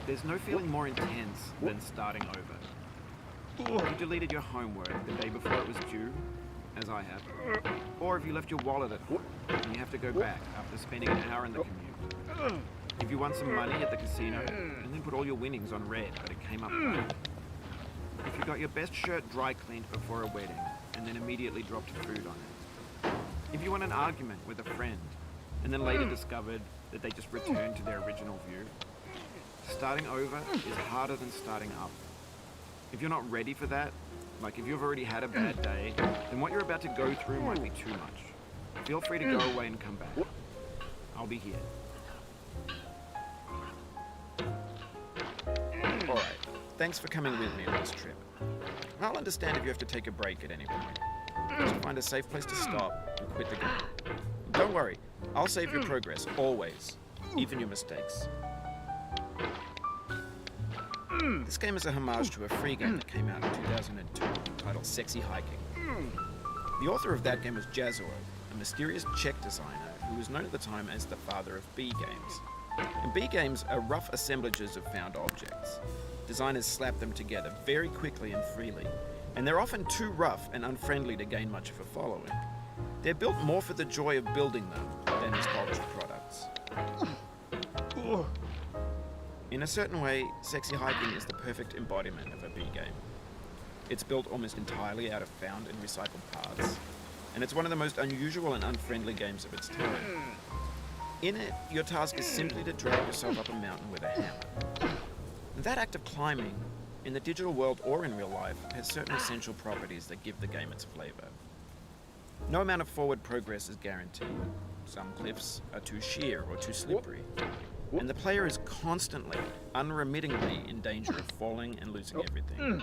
There's no feeling more intense than starting over. If you deleted your homework the day before it was due, as I have, or if you left your wallet at home and you have to go back after spending an hour in the commute. If you won some money at the casino and then put all your winnings on red but it came up black. If you got your best shirt dry cleaned before a wedding and then immediately dropped food on it. If you won an argument with a friend and then later discovered that they just returned to their original view. Starting over is harder than starting up. If you're not ready for that, like if you've already had a bad day, then what you're about to go through might be too much. Feel free to go away and come back. I'll be here. Alright, thanks for coming with me on this trip. I'll understand if you have to take a break at any point. Just find a safe place to stop and quit the game. Don't worry, I'll save your progress, always. Even your mistakes. This game is a homage to a free game that came out in 2002, titled Sexy Hiking. The author of that game was Jazzuo, a mysterious Czech designer who was known at the time as the father of B games. And B games are rough assemblages of found objects. Designers slap them together very quickly and freely, and they're often too rough and unfriendly to gain much of a following. They're built more for the joy of building them than as polished products. In a certain way, Sexy Hiking is the perfect embodiment of a B game. It's built almost entirely out of found and recycled parts, and it's one of the most unusual and unfriendly games of its time. In it, your task is simply to drag yourself up a mountain with a hammer. And that act of climbing, in the digital world or in real life, has certain essential properties that give the game its flavor. No amount of forward progress is guaranteed. Some cliffs are too sheer or too slippery. And the player is constantly, unremittingly in danger of falling and losing everything.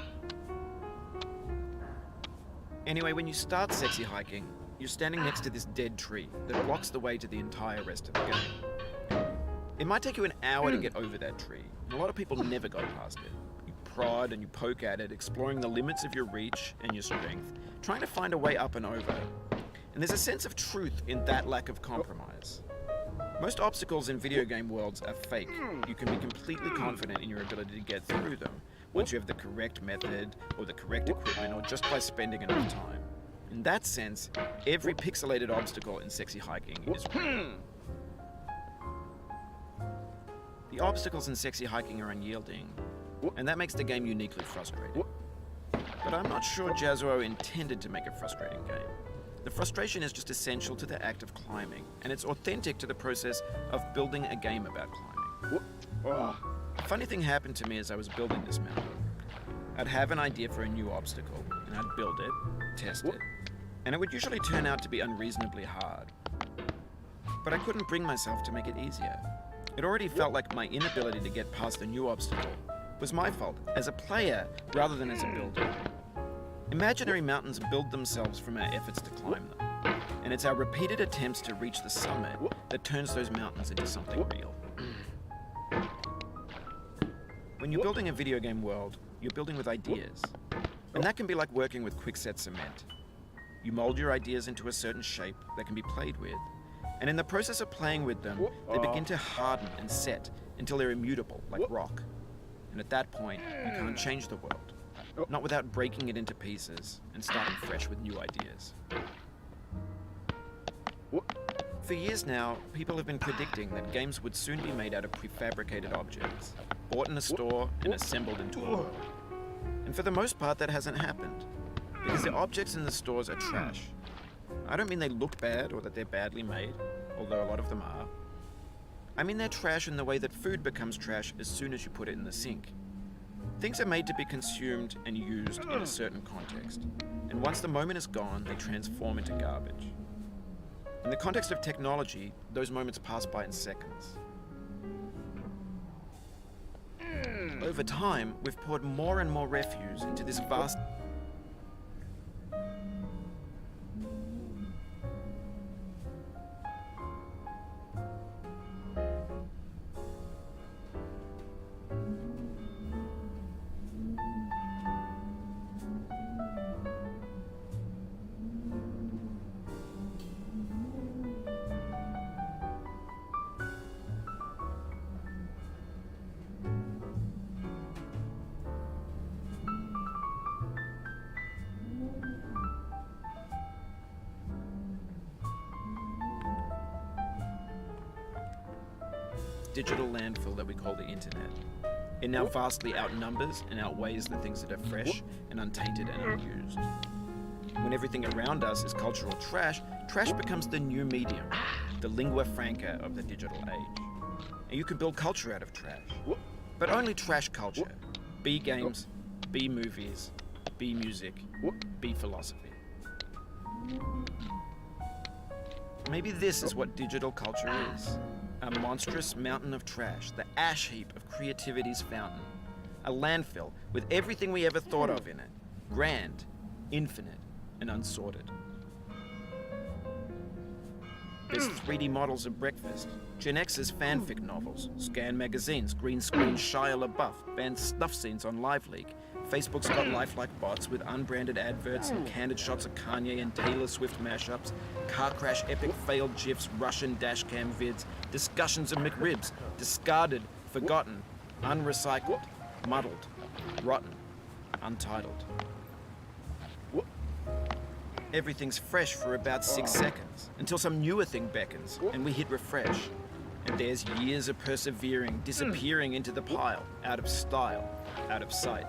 Anyway, when you start Sexy Hiking, you're standing next to this dead tree that blocks the way to the entire rest of the game. It might take you an hour to get over that tree, and a lot of people never go past it. You prod and you poke at it, exploring the limits of your reach and your strength, trying to find a way up and over. And there's a sense of truth in that lack of compromise. Most obstacles in video game worlds are fake. You can be completely confident in your ability to get through them once you have the correct method or the correct equipment or just by spending enough time. In that sense, every pixelated obstacle in Sexy Hiking is real. The obstacles in Sexy Hiking are unyielding, and that makes the game uniquely frustrating. But I'm not sure Jazzuo intended to make a frustrating game. The frustration is just essential to the act of climbing, and it's authentic to the process of building a game about climbing. A funny thing happened to me as I was building this mountain. I'd have an idea for a new obstacle, and I'd build it, test it, and it would usually turn out to be unreasonably hard. But I couldn't bring myself to make it easier. It already felt like my inability to get past the new obstacle was my fault as a player rather than as a builder. Imaginary mountains build themselves from our efforts to climb them, and it's our repeated attempts to reach the summit that turns those mountains into something real. When you're building a video game world, you're building with ideas, and that can be like working with quickset cement. You mold your ideas into a certain shape that can be played with, and in the process of playing with them, they begin to harden and set until they're immutable, like rock. And at that point, you can't change the world. Not without breaking it into pieces and starting fresh with new ideas. For years now, people have been predicting that games would soon be made out of prefabricated objects, bought in a store and assembled into a world. And for the most part, that hasn't happened, because the objects in the stores are trash. I don't mean they look bad or that they're badly made, although a lot of them are. I mean they're trash in the way that food becomes trash as soon as you put it in the sink. Things are made to be consumed and used in a certain context, and once the moment is gone, they transform into garbage. In the context of technology, those moments pass by in seconds. Over time, we've poured more and more refuse into this vast digital landfill that we call the internet. It now vastly outnumbers and outweighs the things that are fresh and untainted and unused. When everything around us is cultural trash, trash becomes the new medium, the lingua franca of the digital age. And you can build culture out of trash. But only trash culture. Be games, be movies, be music, be philosophy. Maybe this is what digital culture is. A monstrous mountain of trash, the ash heap of creativity's fountain. A landfill with everything we ever thought of in it. Grand, infinite, and unsorted. There's 3D models of breakfast, Gen X's fanfic novels, scan magazines, green screen Shia LaBeouf, banned snuff scenes on LiveLeak. Facebook's got lifelike bots with unbranded adverts and candid shots of Kanye and Taylor Swift mashups, car crash epic failed GIFs, Russian dashcam vids, discussions of McRibs, discarded, forgotten, unrecycled, muddled, rotten, untitled. Everything's fresh for about 6 seconds, until some newer thing beckons, and we hit refresh. And there's years of persevering, disappearing into the pile, out of style, out of sight.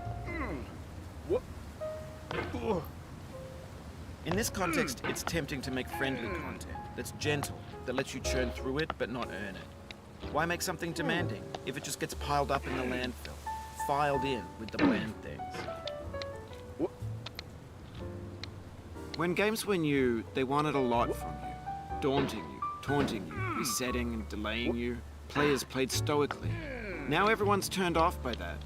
In this context, it's tempting to make friendly content that's gentle, that lets you churn through it but not earn it. Why make something demanding if it just gets piled up in the landfill, filed in with the bland things? When games were new, they wanted a lot from you. Daunting you, taunting you, resetting and delaying you. Players played stoically. Now everyone's turned off by that.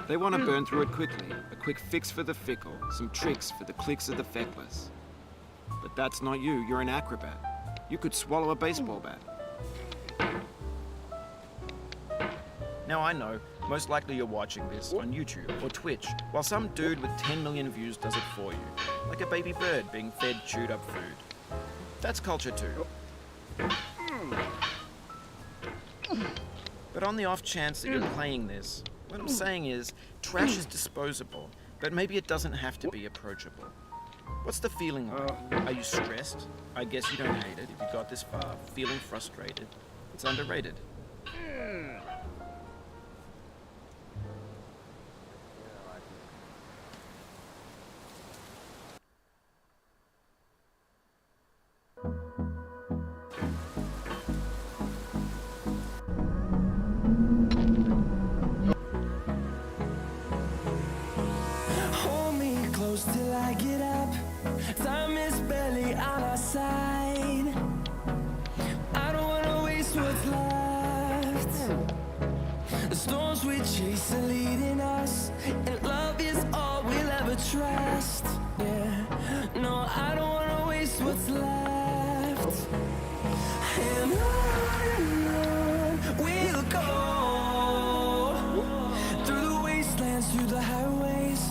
They want to burn through it quickly. A quick fix for the fickle, some tricks for the clicks of the feckless. But that's not you, you're an acrobat. You could swallow a baseball bat. Now I know, most likely you're watching this on YouTube or Twitch, while some dude with 10 million views does it for you. Like a baby bird being fed chewed up food. That's culture too. But on the off chance that you're playing this, what I'm saying is, trash is disposable, but maybe it doesn't have to be approachable. What's the feeling like? Are you stressed? I guess you don't hate it if you got this far. Feeling frustrated? It's underrated. Till I get up, time is barely on our side. I don't wanna waste what's left. The storms we chase are leading us, and love is all we'll ever trust. Yeah, no, I don't wanna waste what's left. And on we'll go, through the wastelands, through the highways,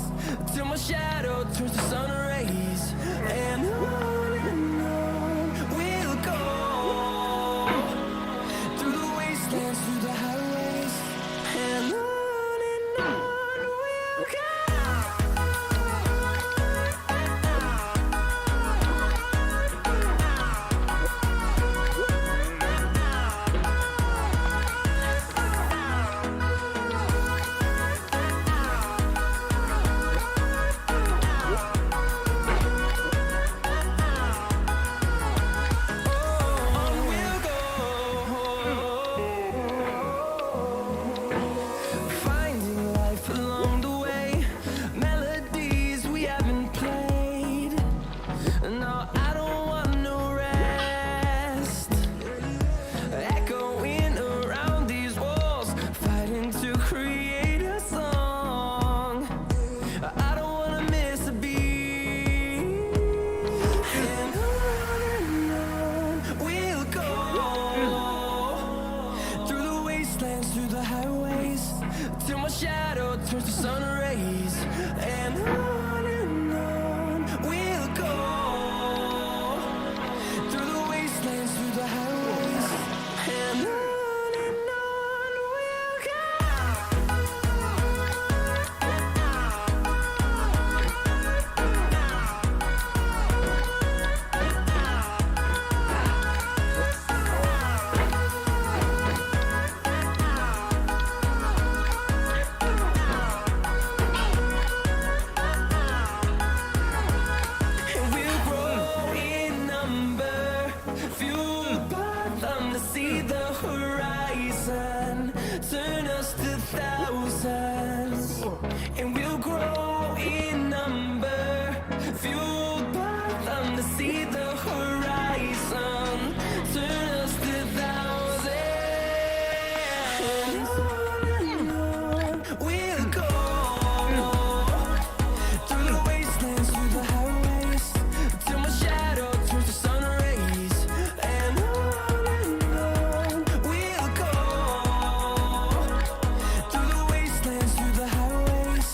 till my shadow turns to sun rays. And on we'll go, through the wastelands, through the highways. And on we'll go. Through the highways, till my shadow turns to sun rays. And on we'll go, through the wastelands, through the highways. And on we'll go. just a thousands, and we'll grow in number, fueled by them to see the horizon. Turn us to thousands, and on we'll go, through the wastelands, through the highways, till my shadow turns to sun rays. And on we'll go, through the wastelands, through the highways,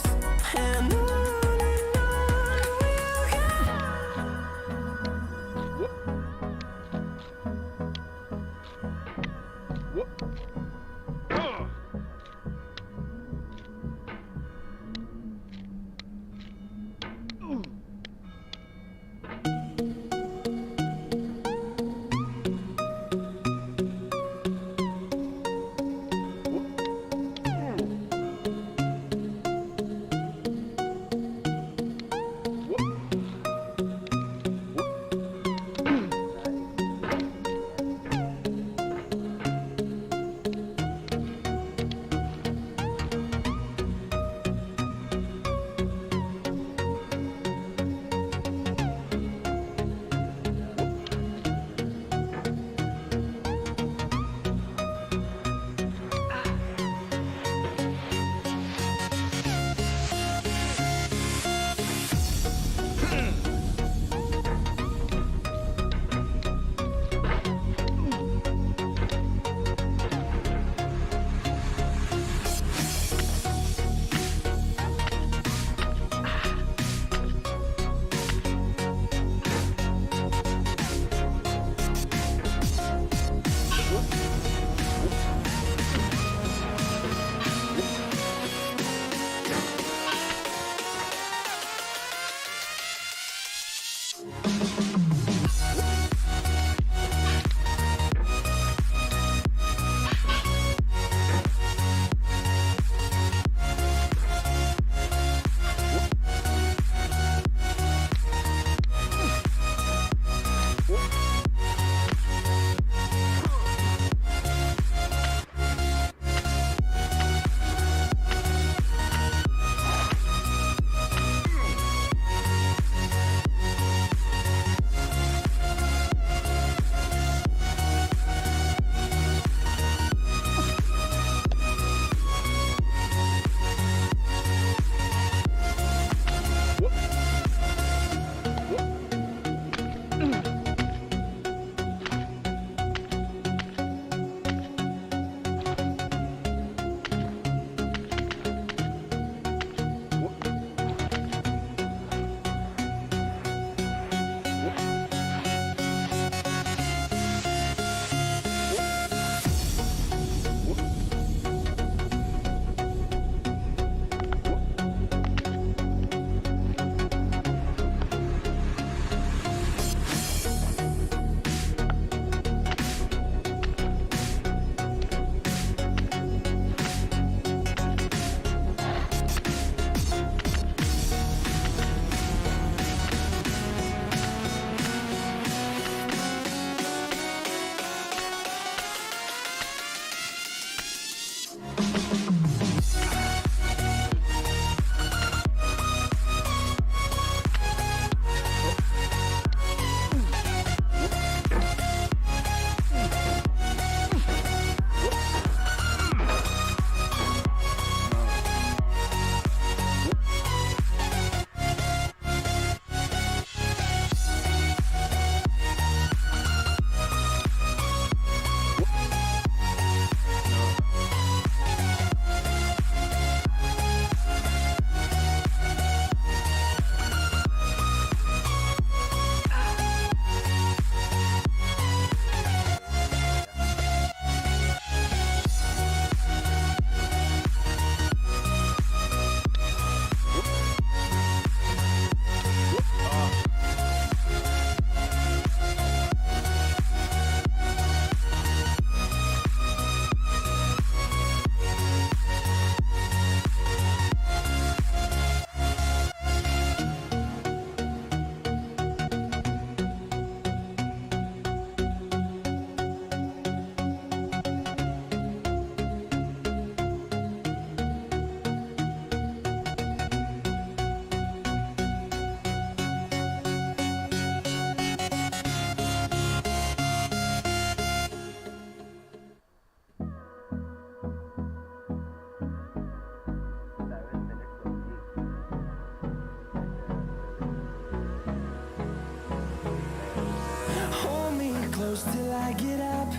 close till I get up.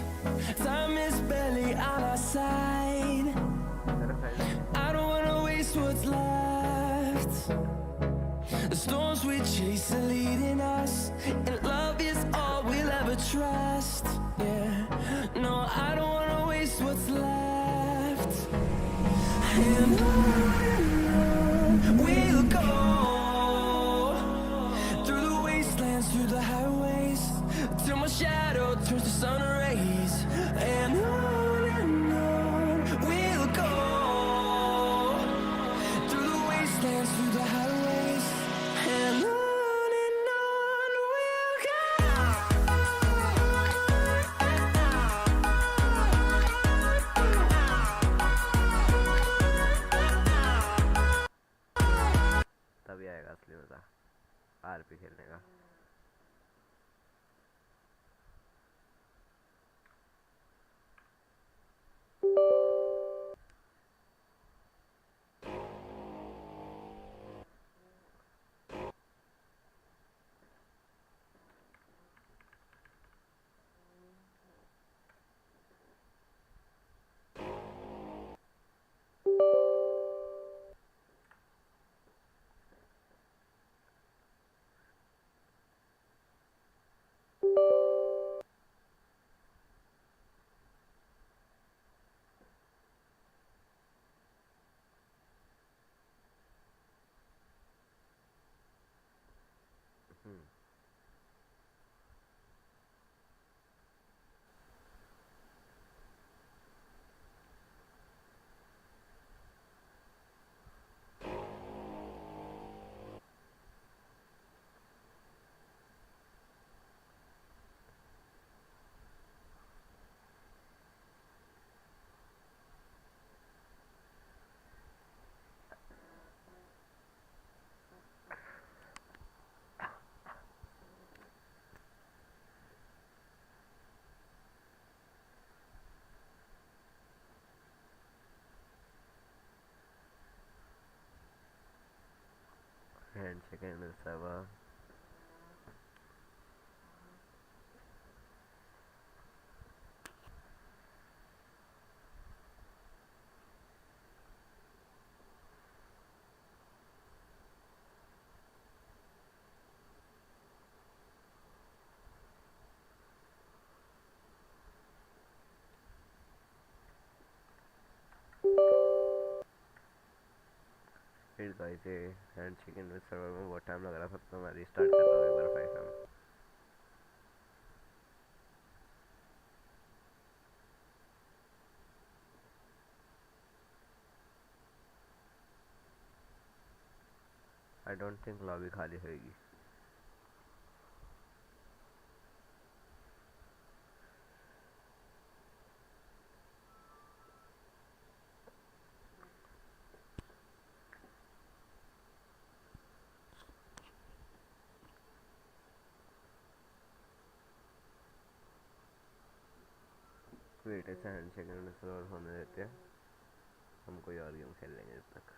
Time is barely on our side. I don't wanna waste what's left. The storms we chase are leading us, and love is all we'll ever trust. Yeah, no, I don't wanna waste what's left. And on we'll go, through the wastelands, through the highways, till my shadow turns to sun rays. And on we'll go, through the wastelands, through the highways, and on we'll go. तभी आएगा असली मजा RP खेलने का। Handshake in the server. Guys ये handshake इन server में बहुत time लग रहा था, तो मैं रिस्टार्ट कर रहा हूँ एक बार फाइनम। आई डोंट थिंक लॉबी खाली होगी। वेट ऐसे हैंडशेक सर्वर होने देते हैं, हम कोई और गेम खेल लेंगे जब तक।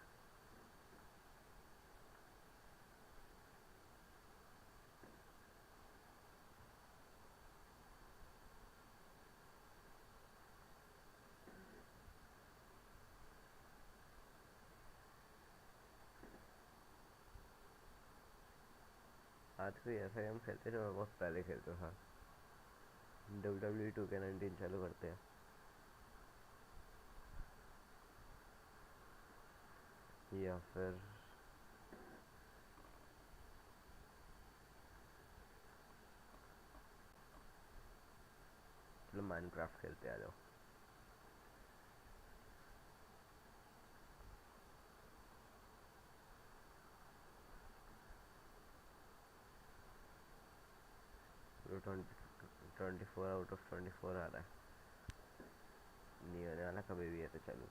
आज कोई ऐसा गेम खेलते जो मैं बहुत पहले खेलता था। WWE 2K19 चालू करते हैं। या फिर चलो माइनक्राफ्ट खेलते आ जाओ। तो 24 आउट ऑफ 24 आ रहा है, नहीं होने वाला कभी भी है, तो चलो।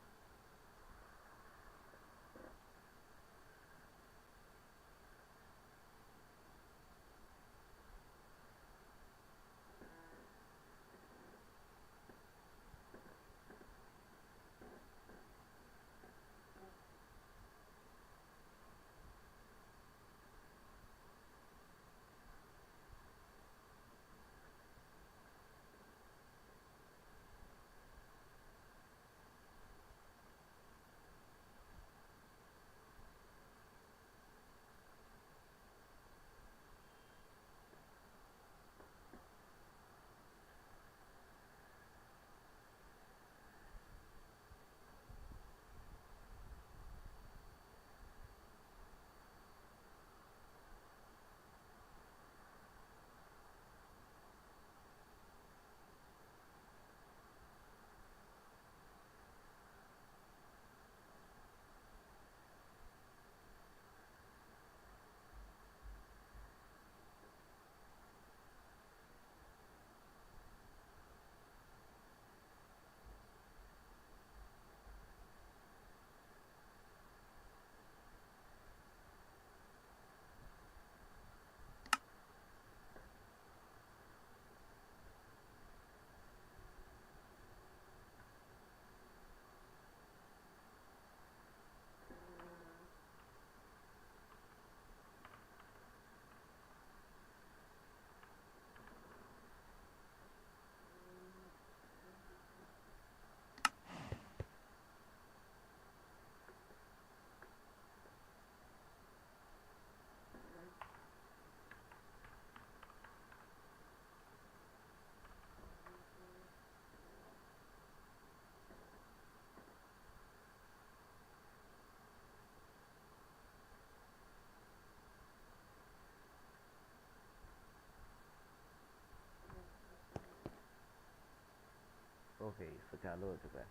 ओके इसको चालू हो चुका है।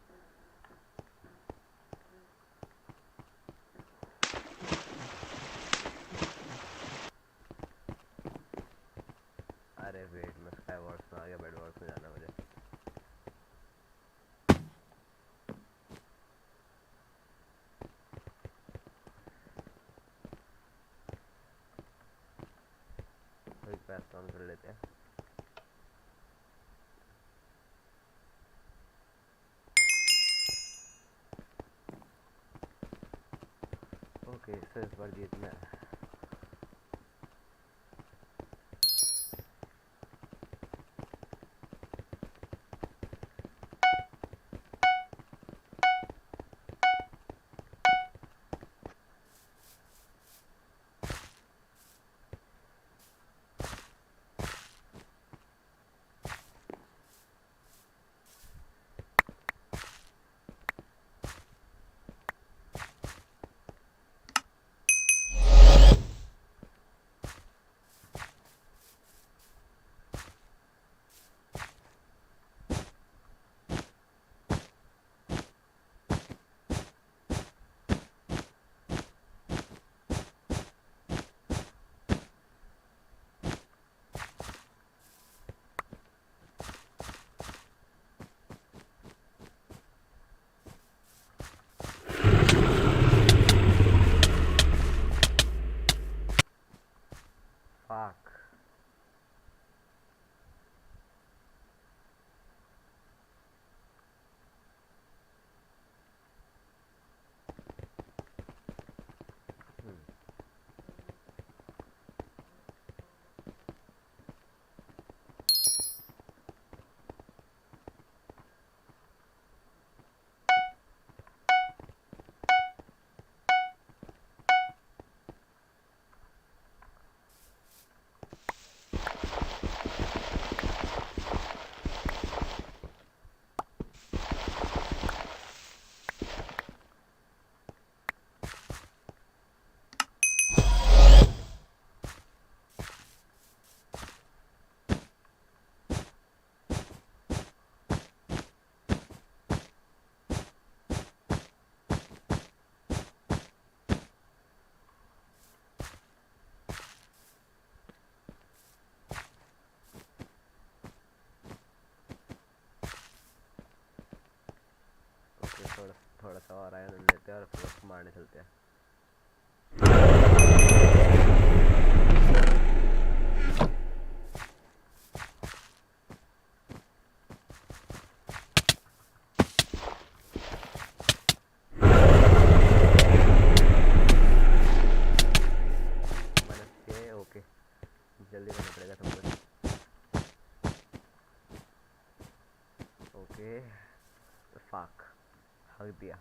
अरे वेट, मैं स्काई वॉर्स में आ गया, बेड वॉर्स में जाना मुझे। तो एक पैस ऑन कर लेते हैं। ओके सो इस बार जीतना है। Fuck. थोड़ा सा और आयरन लेते हैं और फिर उसको मारने चलते हैं। ओके जल्दी करना पड़ेगा तुमको। ओके फक हक दिया।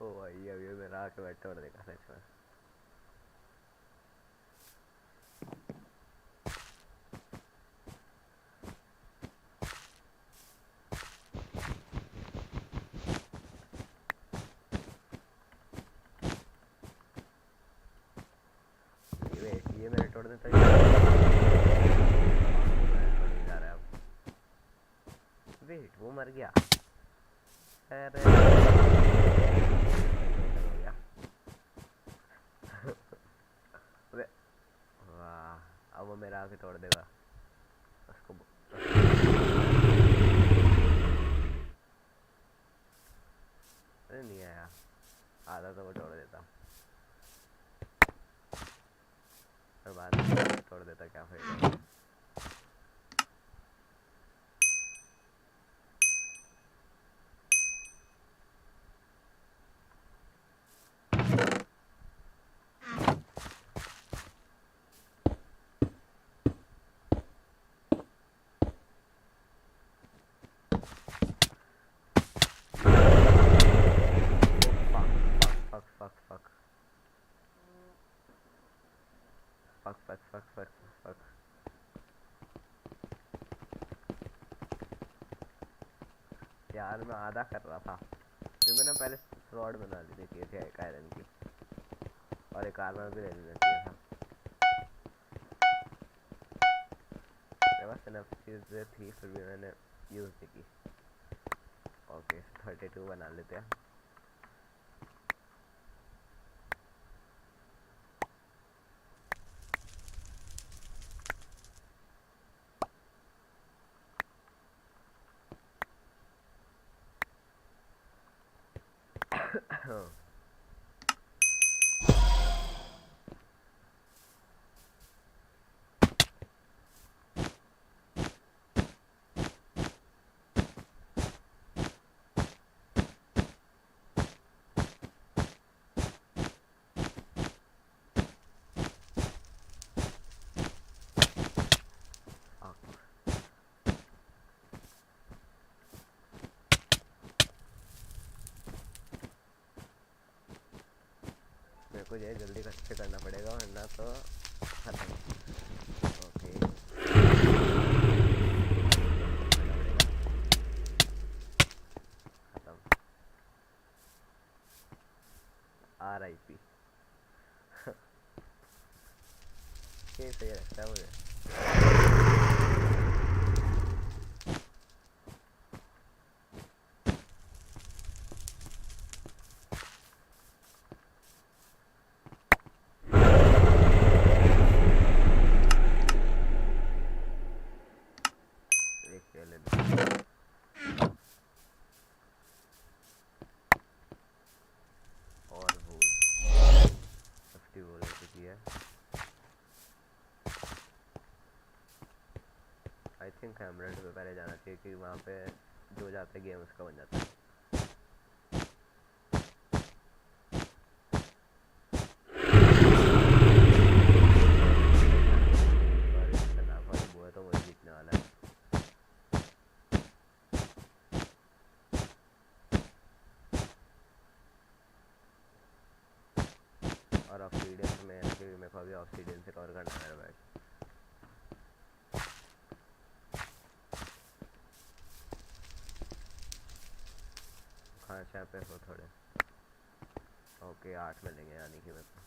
ओ भाई अभी मेरा आके बैठा और देखा सच में। ये मेरे तोड़ देता है। जा रहा है अब। वेट वो मर गया। अरे वाह अब वो मेरा आके तोड़ देगा उसको। अरे नहीं आया, आधा तो वो तोड़ देता और बाद में तोड़ देता, क्या फायदा। फक यार मैं आधा कर रहा था क्योंकि ना पहले रॉड बना ली थी एक आयरन की और एक आर्मर भी ले लेना चाहिए था। मेरे पास इनफ चीज़ें थी फिर भी मैंने यूज़ नहीं की। ओके 32 बना लेते हैं। मेरे को ये जल्दी से करना पड़ेगा वरना तो खत्म। ओके खत्म। RIP ये सही लगता है मुझे। और वूल 50 वूल हो चुकी है। आई थिंक एमरेल्ड पे पहले जाना चाहिए कि वहाँ पे जो जाते हैं गेम उसका बन जाता है। तो मुझे जीतने वाला है। और ऑक्सीडियन में मेरे को अभी ऑक्सीडियन से कवर करना है मेरा बैग। खांचा पे हो थोड़े। ओके 8 मिलेंगे यानी कि मेरे को।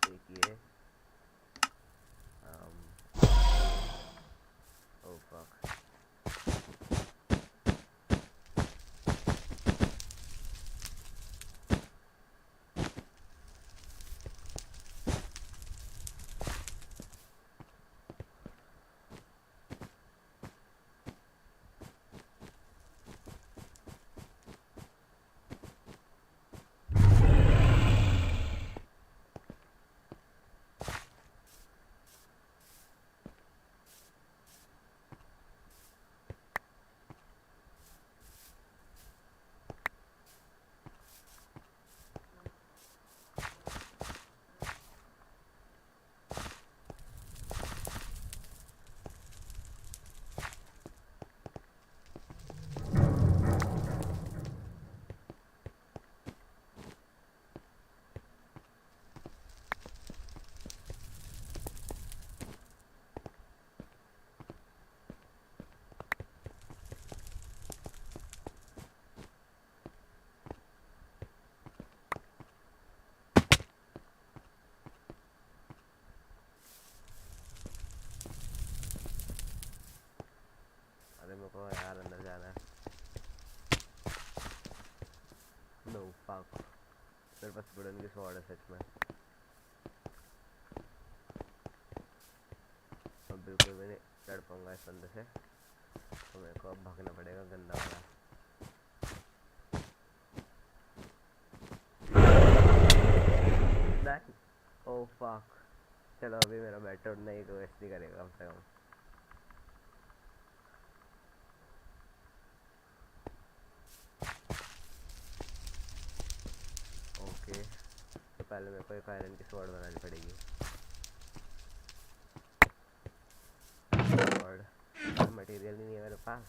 देखिए oh fuck मेरे को यार अंदर जाना है। नो फक मेरे पास वुडन की स्वॉर्ड है सच में। अब बिल्कुल भी नहीं चढ़ पाऊंगा इस बंदे से, तो मेरे को अब भागना पड़ेगा गंदा वाला। ओह फक, चलो अभी मेरा बैटर उड़ना ही तो वेस्ट नहीं करेगा कम से कम। ओके, तो पहले मेरे को एक आयरन की स्वॉर्ड बनानी पड़ेगी। स्वॉर्ड मटेरियल नहीं है मेरे पास।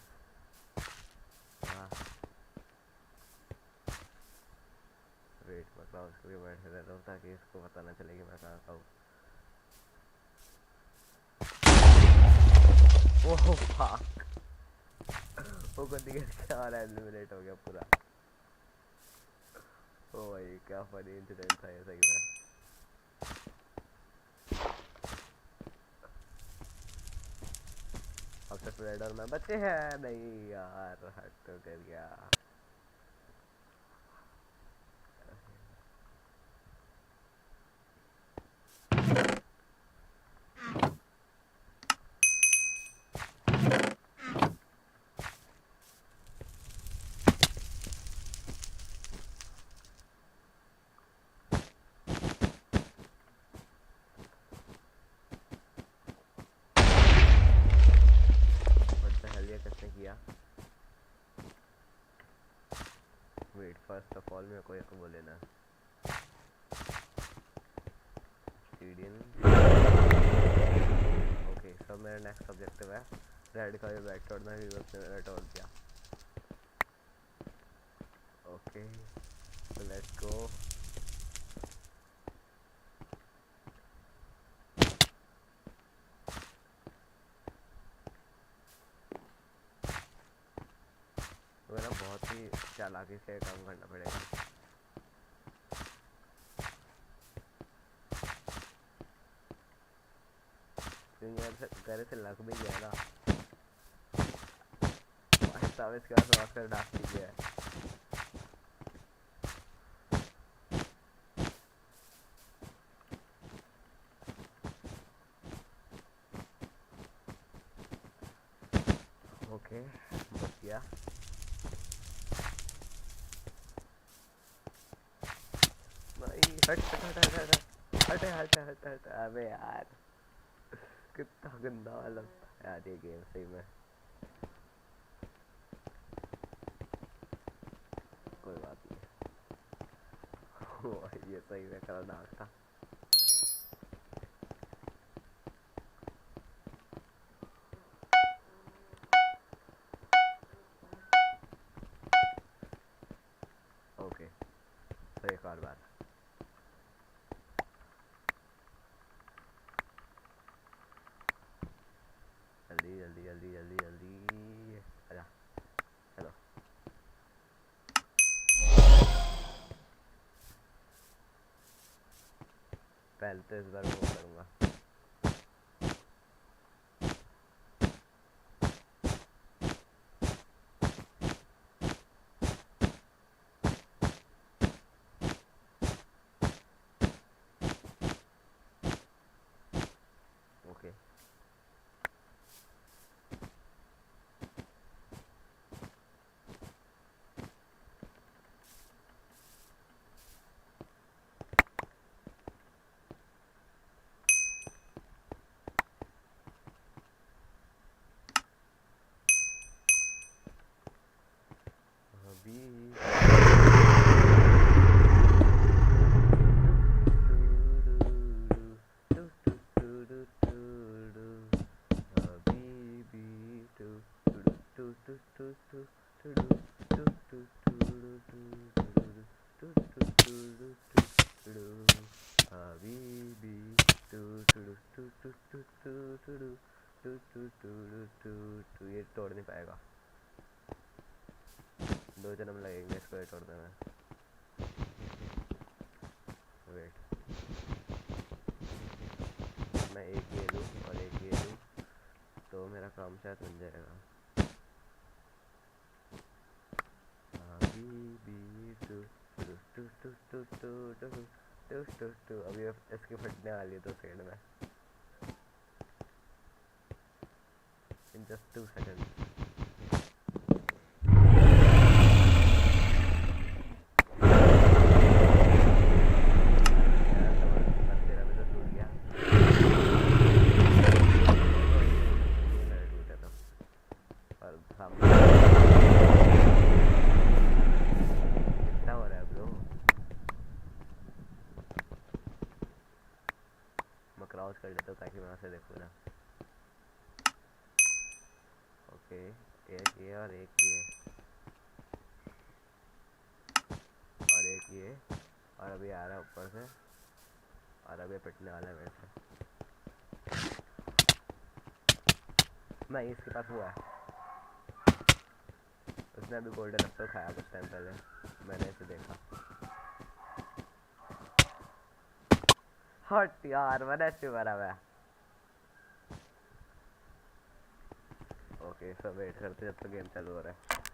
हाँ वेट, मतलब उसको भी बैठे रहता हूँ ताकि इसको पता ना चले कि मैं कहाँ का हूँ। ओह फक, वो को दिया क्या और एलिमिनेट हो गया पूरा। ओ भाई क्या फनी इंसिडेंट था ये सही में। अब तक रेड और मैं बचे हैं। नहीं यार, हट तो कर गया। किसने किया? वेट, फर्स्ट ऑफ ऑल मेरे को एक वो लेना। ओके, सब मेरा नेक्स्ट ऑब्जेक्टिव है रेड का भी बैट तोड़ना, भी उसने मेरा तोड़ दिया। Okay so let's go. मेरा बहुत ही चालाकी से काम करना पड़ेगा। घर से लग भी गया ना, इसके बाद मास्टर डाक कीजिए। ओके बच गया। हट हट हट हट हट हट हट हट। अबे यार कितना गंदा वाला यार ये गेम सही में। कोई बात नहीं, ये सही में खतरनाक था। ओके तो एक और बार। जल्दी जल्दी जल्दी जल्दी जल्दी आजा, चलो। पहले तो इस बार वो करूँगा। ओके ये तोड़ नहीं पाएगा, 2 जन्म लगेंगे इसको ये तोड़ने में। वेट, मैं एक ये लूँ और एक ये लूँ तो मेरा काम शायद बन जाएगा। अभी इसकी फटने वाली है 2 सेकंड में, in just 2 seconds. पॉज कर लेता हूँ ताकि मैं वहाँ से देखूँ ना। ओके, एक ये और एक ये और एक ये, और अभी आ रहा है ऊपर से और अभी पिटने वाला है मेरे से। नहीं, इसके पास हुआ है, उसने अभी गोल्डन एप्पल खाया कुछ टाइम पहले, मैंने इसे देखा। हट यार, मैंने अच्छी मारा मैं। ओके, सब वेट करते जब तक गेम चालू हो रहा है।